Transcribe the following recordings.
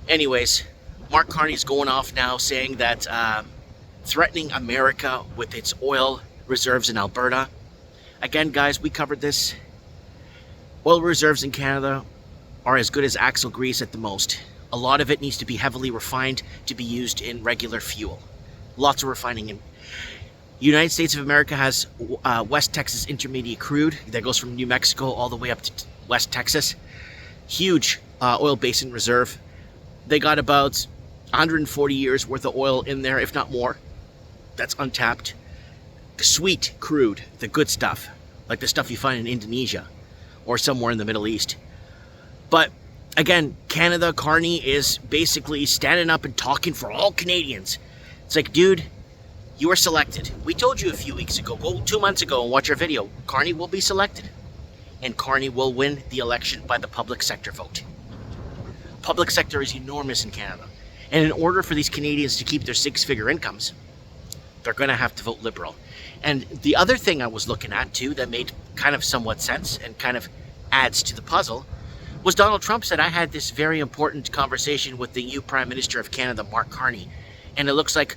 Anyways, Mark Carney's going off now saying that threatening America with its oil reserves in Alberta. Again, guys, we covered this. Oil reserves in Canada are as good as axle grease at the most. A lot of it needs to be heavily refined to be used in regular fuel. Lots of refining in. United States of America has West Texas Intermediate crude that goes from New Mexico all the way up to West Texas. Huge oil basin reserve. They got about 140 years worth of oil in there, if not more. That's untapped. Sweet crude, the good stuff, like the stuff you find in Indonesia or somewhere in the Middle East. But again, Canada, Carney is basically standing up and talking for all Canadians. It's like, dude, you were selected. We told you a few weeks ago, go 2 months ago and watch our video. Carney will be selected. And Carney will win the election by the public sector vote. Public sector is enormous in Canada. And in order for these Canadians to keep their six-figure incomes, they're going to have to vote Liberal. And the other thing I was looking at, too, that made kind of somewhat sense and kind of adds to the puzzle, was Donald Trump said, I had this very important conversation with the new Prime Minister of Canada, Mark Carney. And it looks like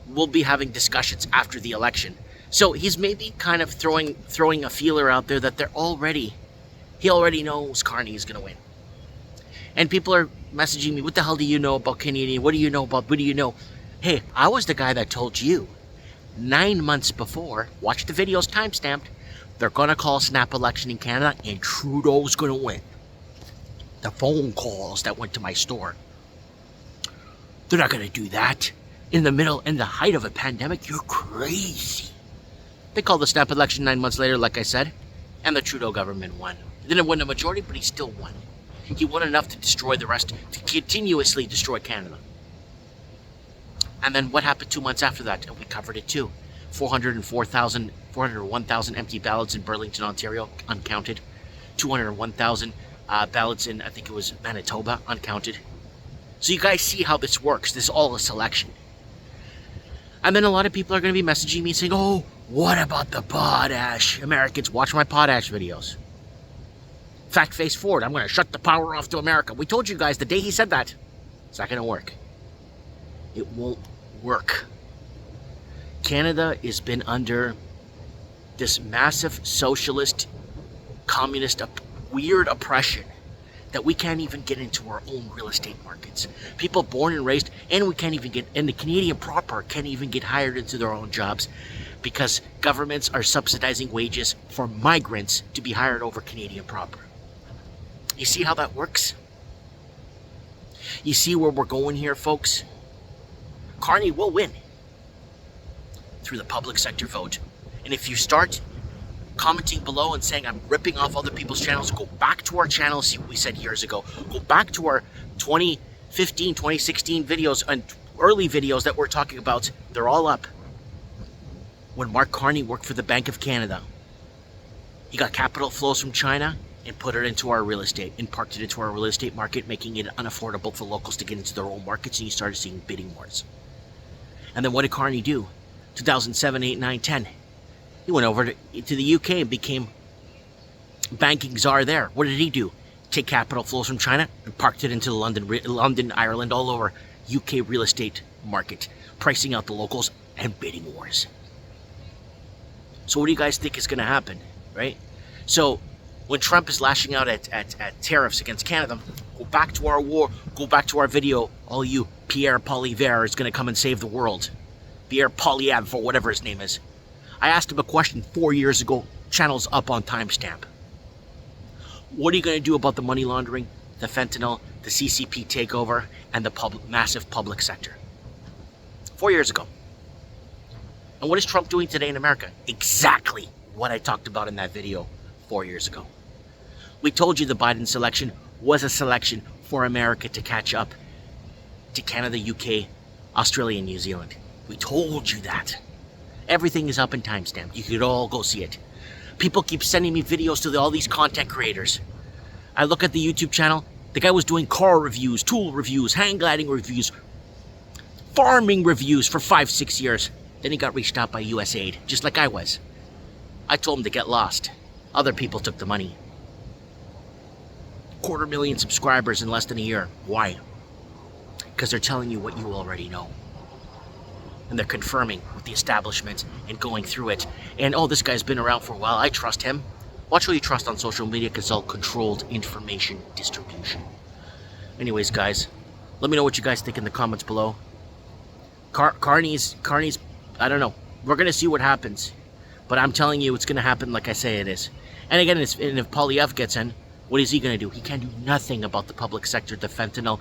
we'll be having discussions after the election. So he's maybe kind of throwing a feeler out there that he already knows Carney is going to win. And people are messaging me, what the hell do you know about Canadian? What do you know? Hey, I was the guy that told you 9 months before, watch the videos timestamped, they're going to call a snap election in Canada and Trudeau's going to win. The phone calls that went to my store. They're not going to do that. In the height of a pandemic, you're crazy. They called the snap election 9 months later, like I said, and the Trudeau government won. He didn't win the majority, but he still won. He won enough to destroy the rest, to continuously destroy Canada. And then what happened 2 months after that? And we covered it too. 401,000 empty ballots in Burlington, Ontario, uncounted. 201,000 ballots in, I think it was Manitoba, uncounted. So you guys see how this works. This is all a selection. And then a lot of people are going to be messaging me saying, oh, what about the potash? Americans, watch my potash videos. Fact face forward, I'm going to shut the power off to America. We told you guys the day he said that, it's not going to work. It won't work. Canada has been under this massive socialist, communist, weird oppression that we can't even get into our own real estate markets. People born and raised, and we can't even get, and the Canadian proper can't even get hired into their own jobs because governments are subsidizing wages for migrants to be hired over Canadian proper. You see how that works? You see where we're going here, folks? Carney will win through the public sector vote. And if you start commenting below and saying I'm ripping off other people's channels, go back to our channel, see what we said years ago. Go back to our 2015, 2016 videos and early videos that we're talking about. They're all up. When Mark Carney worked for the Bank of Canada, he got capital flows from China and put it into our real estate and parked it into our real estate market, making it unaffordable for locals to get into their own markets, and you started seeing bidding wars. And then what did Carney do? 2007, 8, 9, 10. He went over to the UK and became banking czar there. What did he do? Take capital flows from China and parked it into the London, Ireland, all over UK real estate market, pricing out the locals and bidding wars. So what do you guys think is going to happen, right? So when Trump is lashing out at tariffs against Canada, go back to our war, go back to our video. All you Pierre Poilievre is going to come and save the world. Pierre Poilievre, or whatever his name is. I asked him a question 4 years ago. Channel's up on timestamp. What are you going to do about the money laundering, the fentanyl, the CCP takeover, and the massive public sector? 4 years ago. And what is Trump doing today in America? Exactly what I talked about in that video 4 years ago. We told you the Biden selection was a selection for America to catch up to Canada, UK, Australia, and New Zealand. We told you that. Everything is up in timestamp. You could all go see it. People keep sending me videos to all these content creators. I look at the YouTube channel. The guy was doing car reviews, tool reviews, hang gliding reviews, farming reviews for 5-6 years. Then he got reached out by USAID, just like I was. I told him to get lost. Other people took the money. 250,000 subscribers in less than a year. Why? because they're telling you what you already know. And they're confirming with the establishment and going through it. And, oh, this guy's been around for a while, I trust him. Watch who you trust on social media, because it's all controlled information distribution. Anyways, guys, let me know what you guys think in the comments below. Carney's, I don't know. We're going to see what happens. But I'm telling you, it's going to happen like I say it is. And again, if Polyev gets in, what is he going to do? He can't do nothing about the public sector, the fentanyl,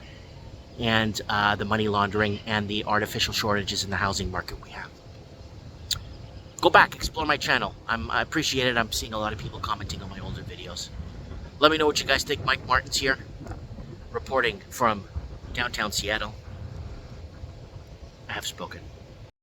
and the money laundering, and the artificial shortages in the housing market we have. Go back, explore my channel. I appreciate it. I'm seeing a lot of people commenting on my older videos. Let me know what you guys think. Mike Martin's here, reporting from downtown Seattle. I have spoken.